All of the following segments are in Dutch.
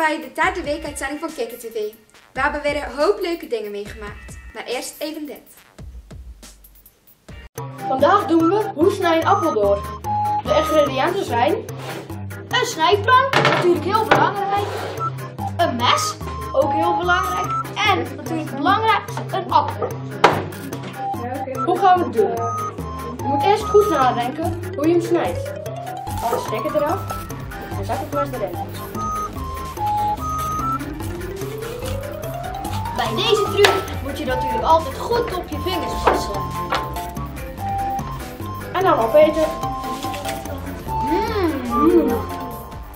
bij de derde weekuitzending van Kikker TV. We hebben weer een hoop leuke dingen meegemaakt. Maar eerst even dit. Vandaag doen we hoe snij je een appel door. De ingrediënten zijn een snijplank, natuurlijk heel belangrijk. Een mes, ook heel belangrijk. En natuurlijk belangrijk, een appel. Hoe gaan we het doen? Je moet eerst goed nadenken hoe je hem snijdt. Haal de stekker eraf en zet het mes erin. Bij deze truc moet je natuurlijk altijd goed op je vingers passen. En dan opeten.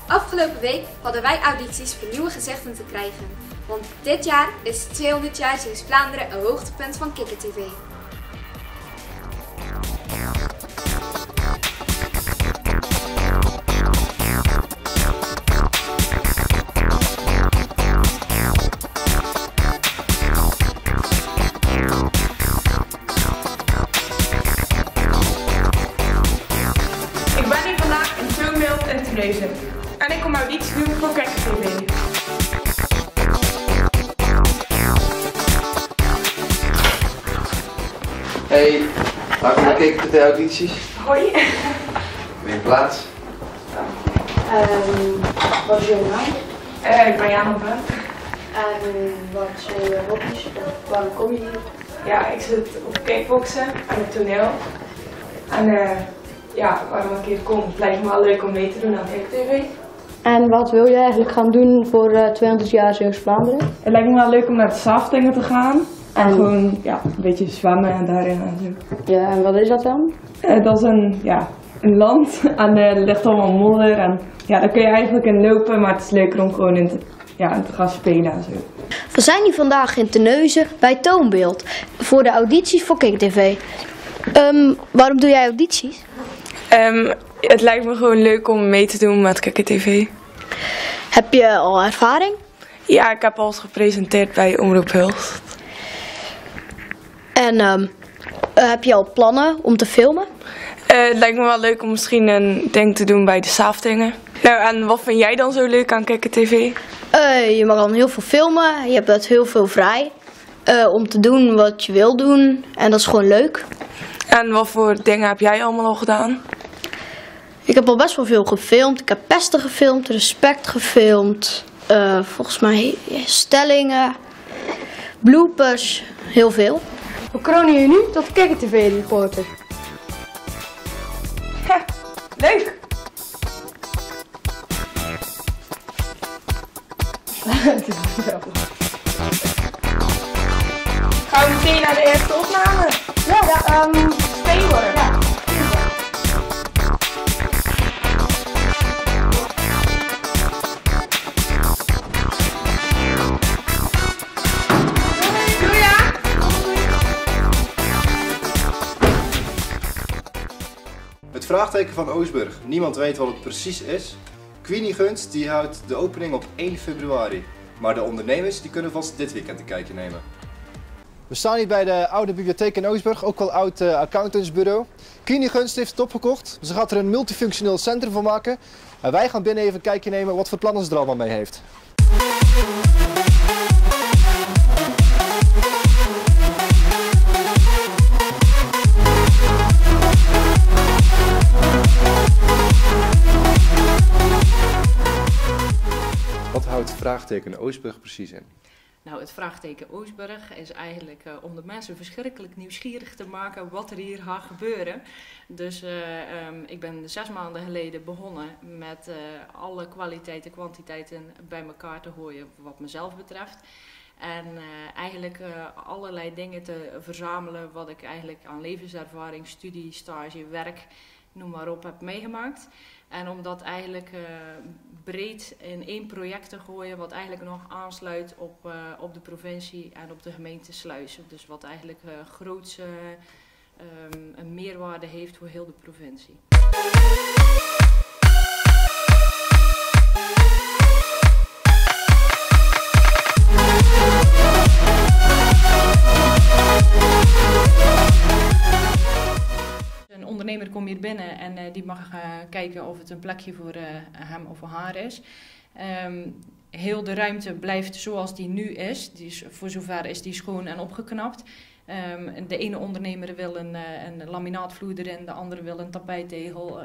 Afgelopen week hadden wij audities voor nieuwe gezichten te krijgen. Want dit jaar is 200 jaar Zeeuws-Vlaanderen een hoogtepunt van Kikker TV. Ik ben hier vandaag in Toonbeeld en Terneuzen. En ik kom auditie doen voor Kikker TV. Hey, welkom bij Kikker TV audities. Hoi. Neem plaats. Wat is jouw naam? Ik ben Jana Ben. En wat zijn je hobby's? Waarom kom je hier? Ja, ik zit op kickboksen en het toneel. En waarom ik hier kom, het lijkt me wel leuk om mee te doen aan Kikker TV. En wat wil je eigenlijk gaan doen voor 200 jaar Zeeuws-Vlaanderen? Het lijkt me wel leuk om naar de Saftingen te gaan. En gewoon een beetje zwemmen en daarin en zo. Ja, en wat is dat dan? Dat is een land en er ligt allemaal modder. En daar kun je eigenlijk in lopen, maar het is leuker om gewoon in te gaan spelen en zo. We zijn hier vandaag in Terneuzen bij Toonbeeld voor de audities voor Kikker TV. Waarom doe jij audities? Het lijkt me gewoon leuk om mee te doen met Kikker TV. Heb je al ervaring? Ja, ik heb al eens gepresenteerd bij Omroep Hulst. En heb je al plannen om te filmen? Het lijkt me wel leuk om misschien een ding te doen bij de Saftingen. Nou, en wat vind jij dan zo leuk aan Kikker TV? Je mag dan heel veel filmen, je hebt het heel veel vrij om te doen wat je wil doen en dat is gewoon leuk. En wat voor dingen heb jij allemaal al gedaan? Ik heb al best wel veel gefilmd. Ik heb pesten gefilmd, respect gefilmd, volgens mij stellingen, bloopers, heel veel. We kronen je nu tot Kikker TV reporter. Leuk! Gaan we meteen naar de eerste opname? Steen worden. Ja. Het vraagteken van Oostburg. Niemand weet wat het precies is. Queenie Gunst die houdt de opening op 1 februari. Maar de ondernemers die kunnen vast dit weekend een kijkje nemen. We staan hier bij de oude bibliotheek in Oostburg, ook wel oud accountantsbureau. Queenie Gunst heeft het opgekocht. Ze gaat er een multifunctioneel centrum van maken. En wij gaan binnen even een kijkje nemen wat voor plannen ze er allemaal mee heeft. Wat houdt het vraagteken Oostburg precies in? Nou, het vraagteken Oostburg is eigenlijk om de mensen verschrikkelijk nieuwsgierig te maken wat er hier gaat gebeuren. Dus ik ben 6 maanden geleden begonnen met alle kwaliteiten en kwantiteiten bij elkaar te gooien wat mezelf betreft. En eigenlijk allerlei dingen te verzamelen wat ik eigenlijk aan levenservaring, studie, stage, werk, noem maar op, heb meegemaakt. En om dat eigenlijk breed in één project te gooien wat eigenlijk nog aansluit op de provincie en op de gemeente Sluizen. Dus wat eigenlijk groots een meerwaarde heeft voor heel de provincie. Een ondernemer komt hier binnen en die mag kijken of het een plekje voor hem of voor haar is. Heel de ruimte blijft zoals die nu is. Voor zover is die schoon en opgeknapt. De ene ondernemer wil een laminaatvloer erin, de andere wil een tapijttegel,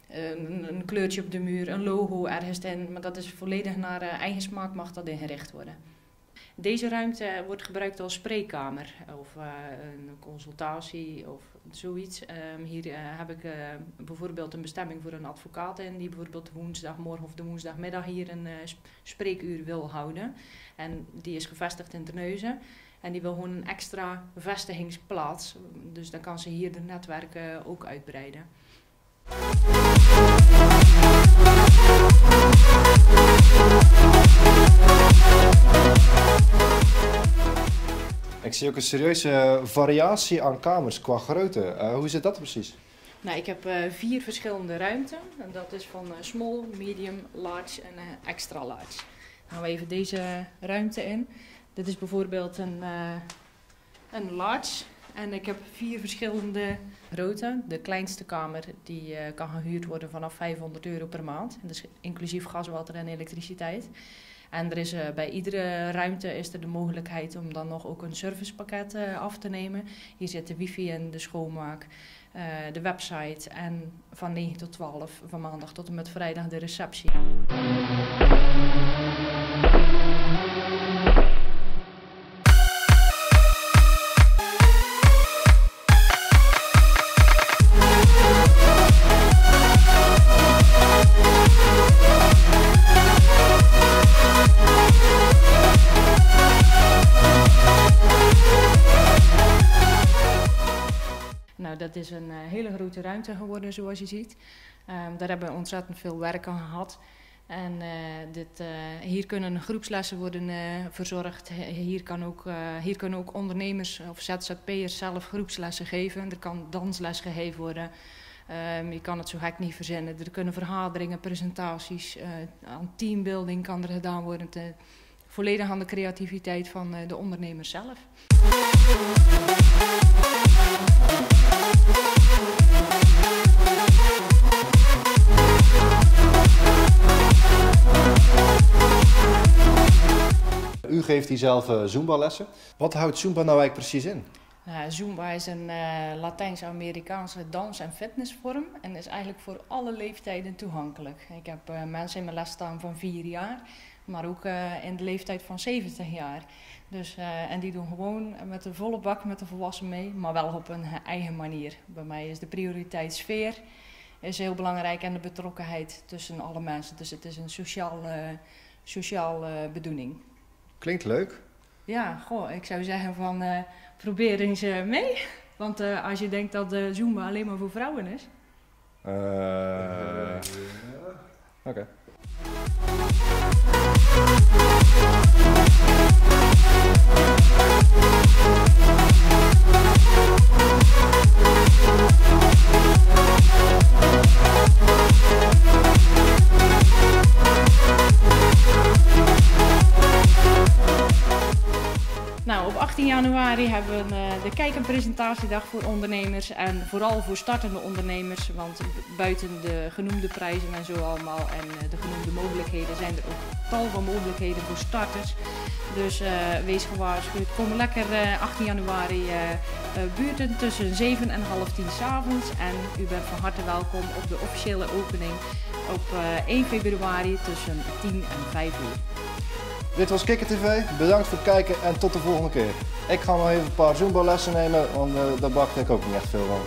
een kleurtje op de muur, een logo ergens in. Maar dat is volledig naar eigen smaak mag dat ingericht worden. Deze ruimte wordt gebruikt als spreekkamer of een consultatie of zoiets. Hier heb ik bijvoorbeeld een bestemming voor een advocaat in die bijvoorbeeld de woensdagmorgen of de woensdagmiddag hier een spreekuur wil houden. En die is gevestigd in Terneuzen en die wil gewoon een extra vestigingsplaats. Dus dan kan ze hier de netwerken ook uitbreiden. Ik zie ook een serieuze variatie aan kamers qua grootte. Hoe zit dat precies? Nou, ik heb 4 verschillende ruimten. En dat is van small, medium, large en extra large. Dan gaan we even deze ruimte in. Dit is bijvoorbeeld een large. En ik heb 4 verschillende grootte. De kleinste kamer die kan gehuurd worden vanaf €500 per maand. En dat is inclusief gas, water en elektriciteit. En er is, bij iedere ruimte is er de mogelijkheid om dan nog ook een servicepakket af te nemen. Hier zit de wifi in, de schoonmaak, de website en van 9 tot 12 van maandag tot en met vrijdag de receptie. Nou, dat is een hele grote ruimte geworden, zoals je ziet. Daar hebben we ontzettend veel werk aan gehad. En hier kunnen groepslessen worden verzorgd. Hier kunnen ook ondernemers of ZZP'ers zelf groepslessen geven. Er kan dansles gegeven worden. Je kan het zo gek niet verzinnen. Er kunnen vergaderingen, presentaties, aan teambuilding kan er gedaan worden. Volledig aan de creativiteit van de ondernemers zelf. U geeft hier zelf Zumba-lessen. Wat houdt Zumba nou eigenlijk precies in? Zumba is een Latijns-Amerikaanse dans- en fitnessvorm en is eigenlijk voor alle leeftijden toegankelijk. Ik heb mensen in mijn les staan van 4 jaar, maar ook in de leeftijd van 70 jaar. Dus, en die doen gewoon met de volle bak met de volwassenen mee, maar wel op een eigen manier. Bij mij is de prioriteit sfeer is heel belangrijk en de betrokkenheid tussen alle mensen. Dus het is een sociaal bedoeling. Klinkt leuk. Ja, ik zou zeggen van probeer eens mee. Want als je denkt dat de Zumba alleen maar voor vrouwen is. Oké. Nou, op 18 januari hebben we de Kijk- en Presentatiedag voor ondernemers en vooral voor startende ondernemers, want buiten de genoemde prijzen en zo allemaal en de genoemde mogelijkheden zijn er ook tal van mogelijkheden voor starters. Dus wees gewaarschuwd, kom lekker 18 januari buurten tussen 7 en half 10 's avonds en u bent van harte welkom op de officiële opening op 1 februari tussen 10 en 5 uur. Dit was Kikker TV, bedankt voor het kijken en tot de volgende keer. Ik ga nog even een paar Zumba lessen nemen, want daar bakte ik ook niet echt veel van.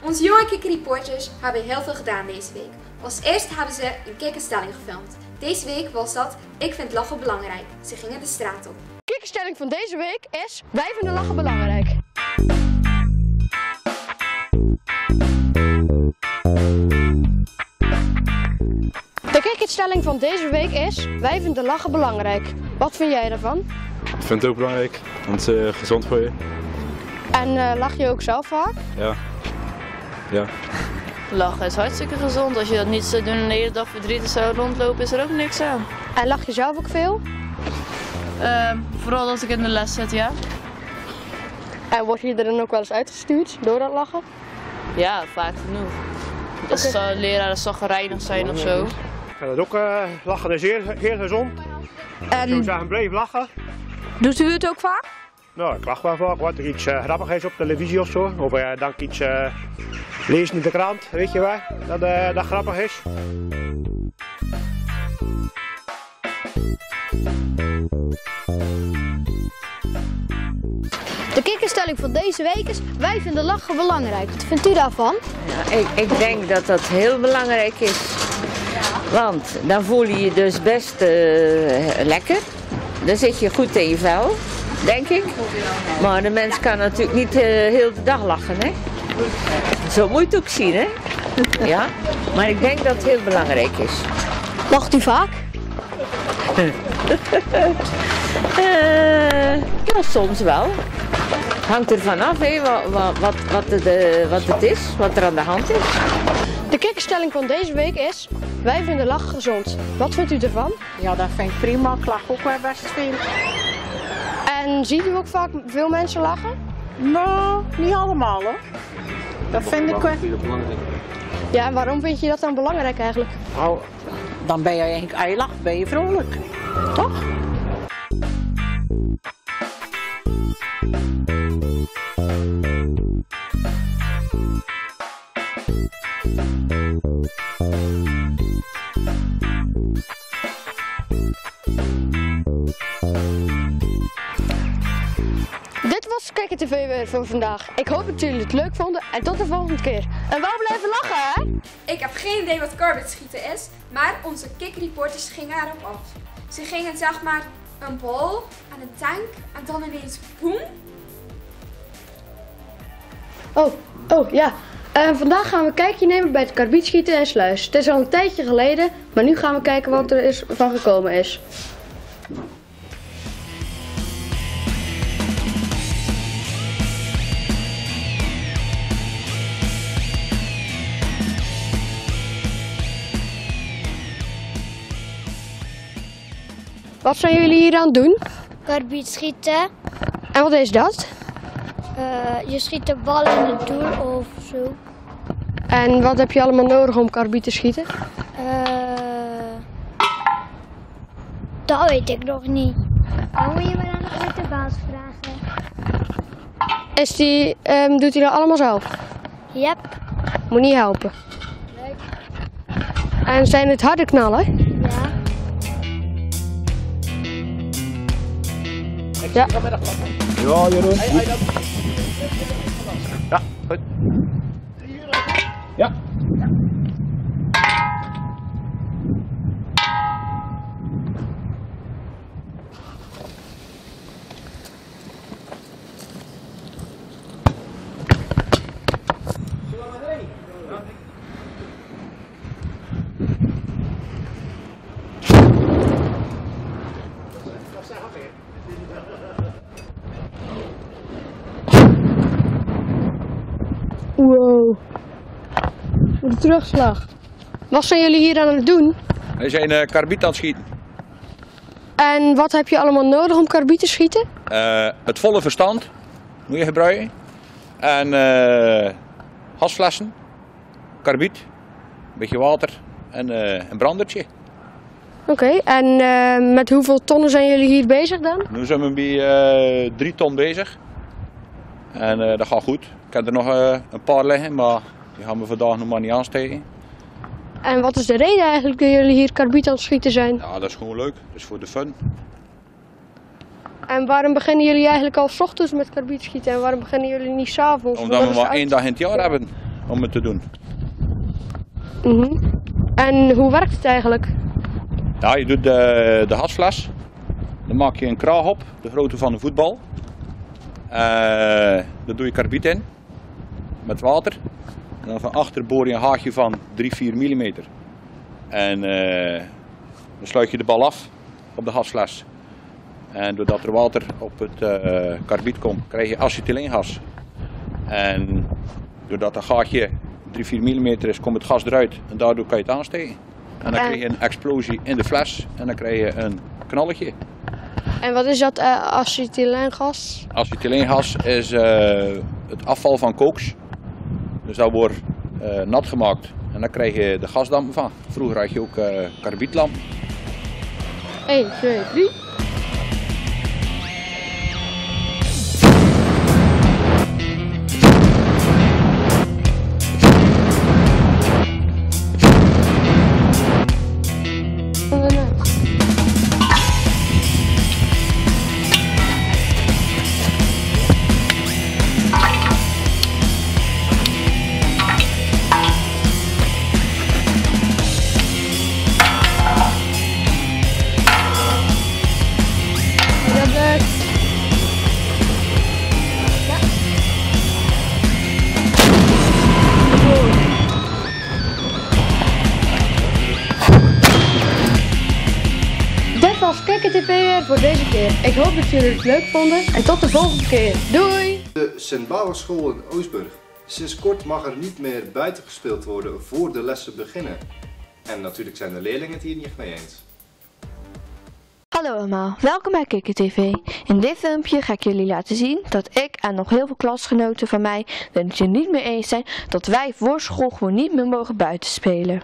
Onze jonge kikkerreporters hebben heel veel gedaan deze week. Als eerste hebben ze een kikkerstelling gefilmd. Deze week was dat Ik vind lachen belangrijk. Ze gingen de straat op. De kikkerstelling van deze week is: wij vinden lachen belangrijk. De kikkerstelling van deze week is: wij vinden lachen belangrijk. Wat vind jij ervan? Ik vind het ook belangrijk, want het is gezond voor je. En lach je ook zelf vaak? Ja. Ja. Lachen is hartstikke gezond. Als je dat niet zou doen en de hele dag verdrietig zou rondlopen, is er ook niks aan. En lach je zelf ook veel? Vooral als ik in de les zit, ja. En word je er dan ook wel eens uitgestuurd door dat lachen? Ja, vaak genoeg. Dus leraren zagrijnig zijn of zo. Ja, dat ook lachen is zeer gezond. En Ik zou zeggen, blijf lachen. doet u het ook vaak? Nou, ik lach wel vaak, wat er iets grappigs is op televisie of zo. Of dan iets lezen in de krant, weet je wel, dat grappig is. De kikkerstelling van deze week is: wij vinden lachen belangrijk. Wat vindt u daarvan? Ja, ik denk dat dat heel belangrijk is. Want dan voel je je dus best lekker. Dan zit je goed in je vel, denk ik. Maar de mens kan natuurlijk niet heel de dag lachen, hè. Zo moet je het ook zien, hè. Ja, maar ik denk dat het heel belangrijk is. Lacht u vaak? Ja, soms wel. Hangt er vanaf, hè, wat het is, wat er aan de hand is. De kikkerstelling van deze week is: wij vinden lachen gezond. Wat vindt u ervan? Ja, dat vind ik prima. Ik lach ook wel best veel. En ziet u ook vaak veel mensen lachen? Nou, niet allemaal hoor. Dat vind ik wel. Ja, en waarom vind je dat dan belangrijk eigenlijk? Nou, dan ben je eigenlijk, als je lacht, ben je vrolijk. Toch? Dit was Kikker TV weer voor vandaag. Ik hoop dat jullie het leuk vonden en tot de volgende keer. En wel blijven lachen, hè? Ik heb geen idee wat karbitschieten is, maar onze kikreporters gingen erop af. Ze gingen zeg maar een bal aan een tank en dan ineens boem. Oh ja. Vandaag gaan we een kijkje nemen bij het karbietschieten en sluis. Het is al een tijdje geleden, maar nu gaan we kijken wat er van gekomen is. Wat zijn jullie hier aan het doen? Karbietschieten. En wat is dat? Je schiet de bal in het doel of zo. En wat heb je allemaal nodig om karbiet te schieten? Dat weet ik nog niet. Dan moet je me dan nog met de baas vragen. Doet hij dat allemaal zelf? Yep. Moet niet helpen. Leuk. En zijn het harde knallen? Ja. Ja. Ja, Jeroen. Ja, goed. Ja. Wow. Voor de terugslag. Wat zijn jullie hier aan het doen? We zijn karbiet aan het schieten. En wat heb je allemaal nodig om karbiet te schieten? Het volle verstand moet je gebruiken. En gasflessen, karbiet, een beetje water en een brandertje. Oké, en met hoeveel tonnen zijn jullie hier bezig dan? Nu zijn we bij 3 ton bezig. En dat gaat goed. Ik heb er nog een paar liggen, maar die gaan we vandaag nog maar niet aansteken. En wat is de reden eigenlijk dat jullie hier karbiet aan het schieten zijn? Ja, dat is gewoon leuk. Dat is voor de fun. En waarom beginnen jullie eigenlijk al 's ochtends met karbiet schieten en waarom beginnen jullie niet 's avonds? Omdat we maar 1 dag in het jaar hebben om het te doen. En hoe werkt het eigenlijk? Ja, je doet de hasfles. Dan maak je een kraag op, de grootte van een voetbal. Daar doe je karbiet in, met water. En dan van achter boor je een haagje van 3-4 mm. En dan sluit je de bal af op de gasfles. En doordat er water op het karbiet komt, krijg je acetyleengas. En doordat dat gaatje 3-4 mm is, komt het gas eruit en daardoor kan je het aansteken. En dan krijg je een explosie in de fles en dan krijg je een knalletje. En wat is dat acetyleengas? Acetyleengas is het afval van koks. Dus dat wordt nat gemaakt en dan krijg je de gasdampen van. Vroeger had je ook karbietlamp. 1, 2, 3. Dit was KikkerTV weer voor deze keer. Ik hoop dat jullie het leuk vonden en tot de volgende keer. Doei! De Sint-Bavorschool in Oostburg. Sinds kort mag er niet meer buiten gespeeld worden voor de lessen beginnen. En natuurlijk zijn de leerlingen het hier niet mee eens. Hallo allemaal, welkom bij KikkerTV. In dit filmpje ga ik jullie laten zien dat ik en nog heel veel klasgenoten van mij het er niet mee eens zijn dat wij voor school gewoon niet meer mogen buiten spelen.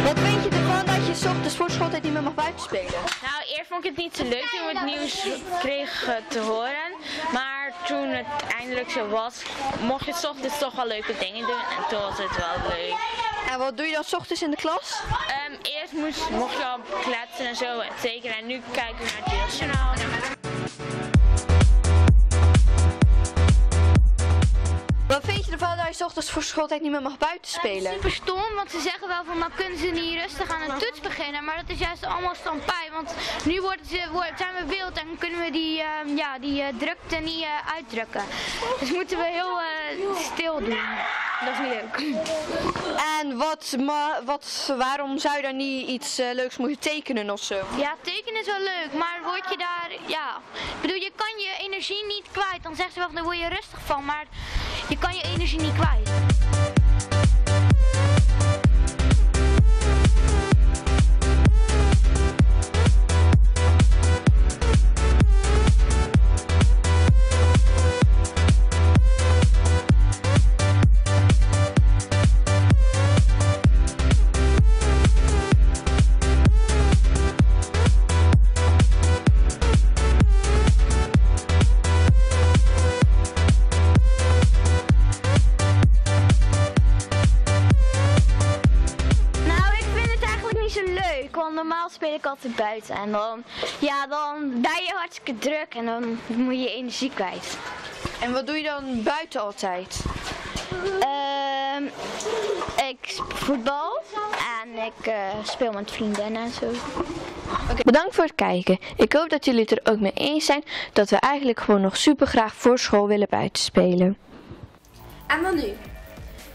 Wat vind je ervan dat je 's ochtends voor schooltijd niet meer mag buiten spelen? Nou, eerst vond ik het niet zo leuk toen we het nieuws kregen te horen. Maar toen het eindelijk zo was, mocht je 's ochtends toch wel leuke dingen doen en toen was het wel leuk. En wat doe je dan 's ochtends in de klas? Eerst mocht je al kletsen en zo en tekenen en nu kijken we naar het Beeldjournaal. Wat vind je ervan dat je 's ochtends voor schooltijd niet meer mag buiten spelen? Super stom, want ze zeggen wel van dan kunnen ze niet rustig aan een toets beginnen, maar dat is juist allemaal stampij, want nu zijn we wild en kunnen we die drukte niet uitdrukken. Dus moeten we heel stil doen. Dat is niet leuk. En waarom zou je dan niet iets leuks moeten tekenen of zo? Ja, tekenen is wel leuk, maar word je daar, ik bedoel, je kan je energie niet kwijt. Dan zeggen ze wel, daar word je rustig van, maar je kan je energie niet kwijt. Want normaal speel ik altijd buiten en dan ben je hartstikke druk en dan moet je energie kwijt. En wat doe je dan buiten altijd? Ik voetbal en ik speel met vrienden en zo. Bedankt voor het kijken. Ik hoop dat jullie het er ook mee eens zijn dat we eigenlijk gewoon nog super graag voor school willen buiten spelen. En dan nu,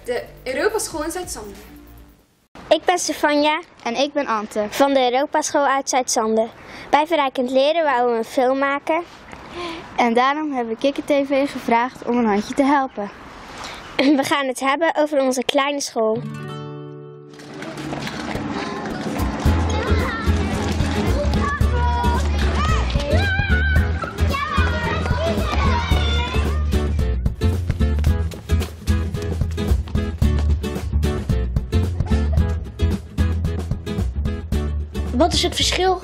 de Europaschool in Zuid-Zande. Ik ben Stefania. En ik ben Ante. Van de Europaschool uit Zuid-Zande. Bij Verrijkend Leren wouden we een film maken. En daarom hebben we KikkerTV gevraagd om een handje te helpen. We gaan het hebben over onze kleine school. Wat is het verschil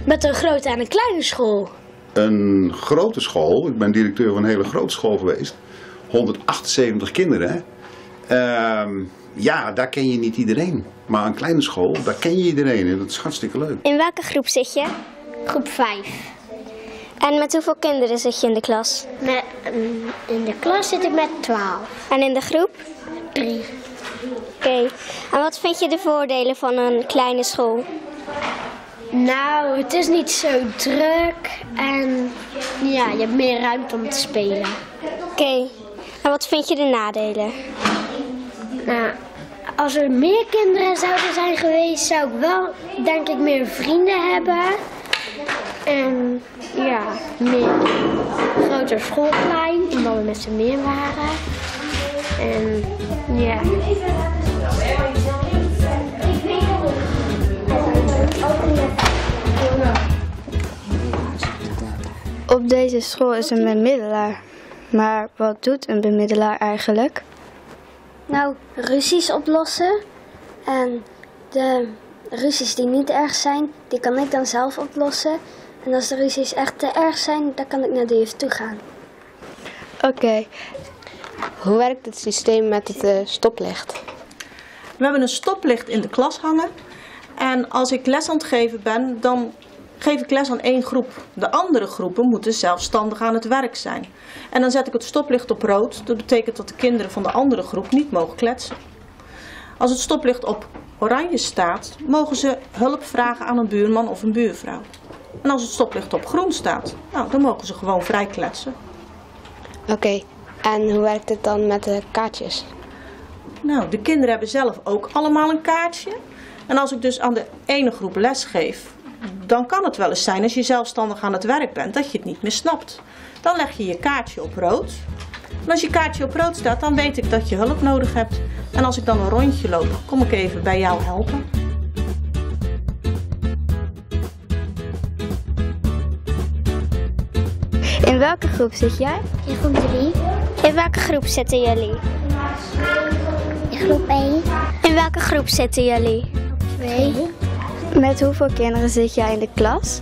met een grote en een kleine school? Een grote school, ik ben directeur van een hele grote school geweest, 178 kinderen. Ja, daar ken je niet iedereen. Maar een kleine school, daar ken je iedereen en dat is hartstikke leuk. In welke groep zit je? Groep 5. En met hoeveel kinderen zit je in de klas? In de klas zit ik met 12. En in de groep? 3. Oké. En wat vind je de voordelen van een kleine school? Nou, het is niet zo druk en ja, je hebt meer ruimte om te spelen. Oké. En wat vind je de nadelen? Nou, als er meer kinderen zouden zijn geweest, zou ik wel, denk ik, meer vrienden hebben. En ja, meer groter schoolplein, omdat we met z'n meer waren. En ja. Op deze school is een bemiddelaar. Maar wat doet een bemiddelaar eigenlijk? Nou, ruzies oplossen. En de ruzies die niet erg zijn, die kan ik dan zelf oplossen. En als de ruzies echt te erg zijn, dan kan ik naar de juf toe gaan. Oké. Hoe werkt het systeem met het stoplicht? We hebben een stoplicht in de klas hangen. En als ik les aan het geven ben, dan geef ik les aan één groep. De andere groepen moeten zelfstandig aan het werk zijn. En dan zet ik het stoplicht op rood. Dat betekent dat de kinderen van de andere groep niet mogen kletsen. Als het stoplicht op oranje staat, mogen ze hulp vragen aan een buurman of een buurvrouw. En als het stoplicht op groen staat, nou, dan mogen ze gewoon vrij kletsen. Oké, en hoe werkt het dan met de kaartjes? Nou, de kinderen hebben zelf ook allemaal een kaartje. En als ik dus aan de ene groep les geef, dan kan het wel eens zijn als je zelfstandig aan het werk bent, dat je het niet meer snapt. Dan leg je je kaartje op rood. En als je kaartje op rood staat, dan weet ik dat je hulp nodig hebt. En als ik dan een rondje loop, kom ik even bij jou helpen. In welke groep zit jij? In groep 3. In welke groep zitten jullie? In groep 1. In welke groep zitten jullie? Groep 2. Met hoeveel kinderen zit jij in de klas?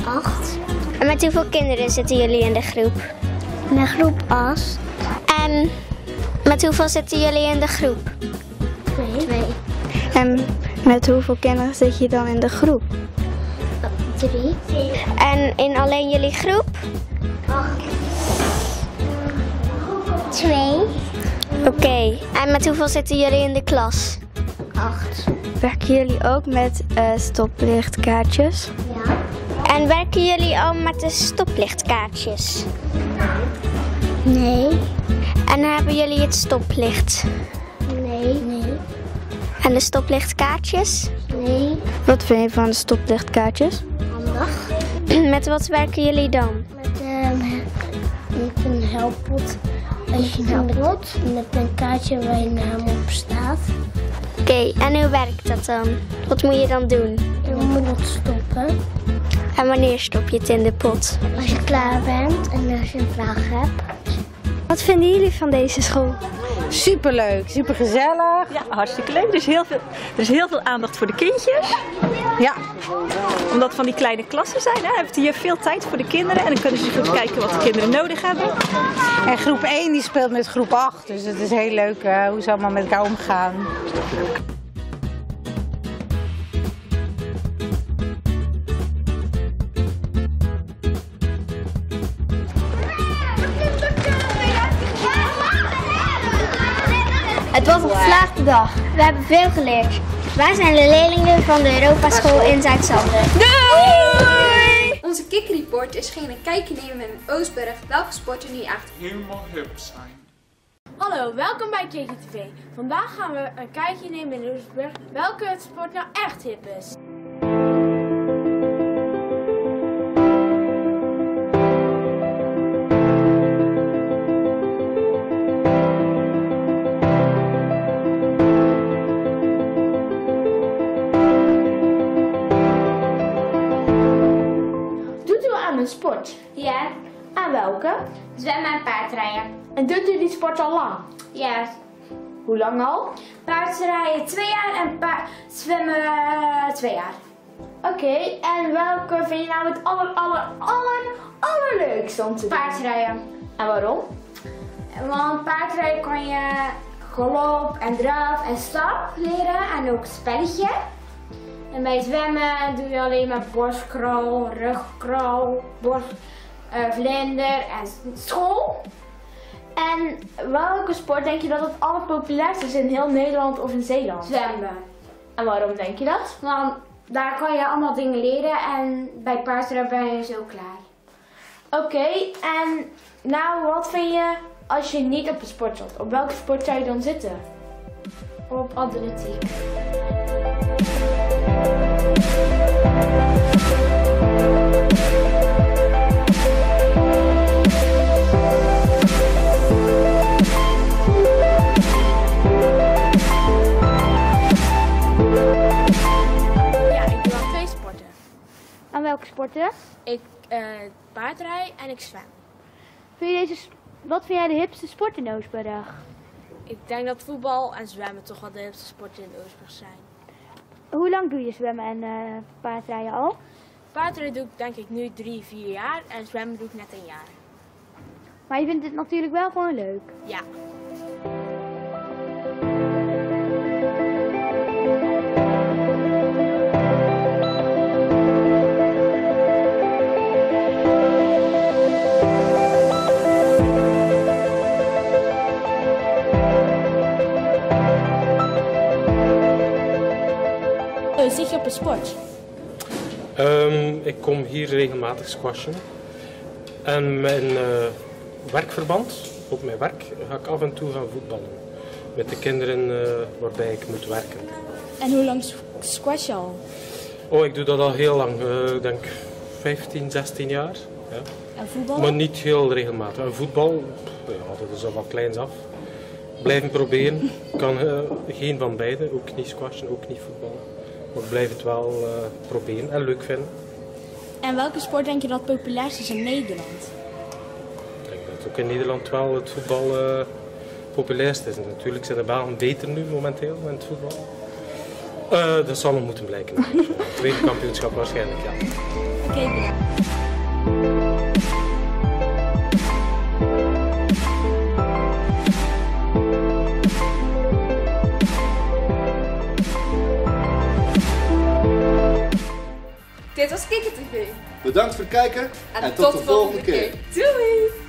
8. En met hoeveel kinderen zitten jullie in de groep? Met groep 8. En met hoeveel zitten jullie in de groep? 2. En met hoeveel kinderen zit je dan in de groep? 3. En in alleen jullie groep? 2. Oké. En met hoeveel zitten jullie in de klas? 8. Werken jullie ook met stoplichtkaartjes? Ja. En werken jullie al met de stoplichtkaartjes? Nee. En hebben jullie het stoplicht? Nee. En de stoplichtkaartjes? Nee. Wat vind je van de stoplichtkaartjes? Handig. Met wat werken jullie dan? Met een helppot. Als je met een kaartje waar je naam op staat. Oké, en hoe werkt dat dan? Wat moet je dan doen? Je moet het stoppen. En wanneer stop je het in de pot? Als je klaar bent en als je een vraag hebt. Wat vinden jullie van deze school? Superleuk, supergezellig. Ja, hartstikke leuk. Er is heel veel aandacht voor de kindjes. Ja, omdat het van die kleine klassen zijn, hè, heeft hier veel tijd voor de kinderen. En dan kunnen ze goed kijken wat de kinderen nodig hebben. En groep 1 die speelt met groep 8, dus het is heel leuk hoe ze allemaal met elkaar omgaan. Het was een geslaagde dag. We hebben veel geleerd. Wij zijn de leerlingen van de Europa School in Zuid-Zanden. Doei! Onze Kikkerreporters gingen een kijkje nemen in Oostburg welke sporten nu echt helemaal hip zijn. Hallo, welkom bij Kiki TV. Vandaag gaan we een kijkje nemen in Oostburg welke sport nou echt hip is. Een sport? Ja. Aan welke? Zwemmen en paardrijden. En doet u die sport al lang? Ja. Hoe lang al? Paardrijden 2 jaar en zwemmen 2 jaar. Oké, en welke vind je nou het allerleukste om te doen? Paardrijden. En waarom? Want paardrijden kan je galop en draf en stap leren en ook spelletje. En bij zwemmen doe je alleen maar borstkrol, rugkrol, vlinder en school. En welke sport denk je dat het allerpopulairste is in heel Nederland of in Zeeland? Zwemmen. En waarom denk je dat? Want daar kan je allemaal dingen leren en bij paardrijden ben je zo klaar. Oké, en nou wat vind je als je niet op een sport zat? Op welke sport zou je dan zitten? Op atletiek. welke sporten? Ik paardrij en ik zwem. Wat vind jij de hipste sport in Oostburg? Ik denk dat voetbal en zwemmen toch wel de hipste sporten in Oostburg zijn. Hoe lang doe je zwemmen en paardrijden al? Paardrijden doe ik denk ik nu 3-4 jaar en zwemmen doe ik net een jaar. Maar je vindt het natuurlijk wel gewoon leuk? Ja. Zit je op een sport? Ik kom hier regelmatig squashen. En mijn werkverband, op mijn werk, ga ik af en toe gaan voetballen. Met de kinderen waarbij ik moet werken. En hoe lang squash je al? Oh, ik doe dat al heel lang. Ik denk 15, 16 jaar. Ja. En voetballen? Maar niet heel regelmatig. En voetbal, ja, dat is al van kleins af. Blijven proberen. Ik kan geen van beide. Ook niet squashen, ook niet voetballen. Maar ik blijf het wel proberen en leuk vinden. En welke sport denk je dat het populairst is in Nederland? Ik denk dat ook in Nederland wel het voetbal populairst is. En natuurlijk zijn de Belgen beter nu momenteel in het voetbal. Dat zal nog moeten blijken. Het tweede kampioenschap waarschijnlijk, ja. Oké, bedankt. Dit was KikkerTV. Bedankt voor het kijken En tot de volgende keer. Doei!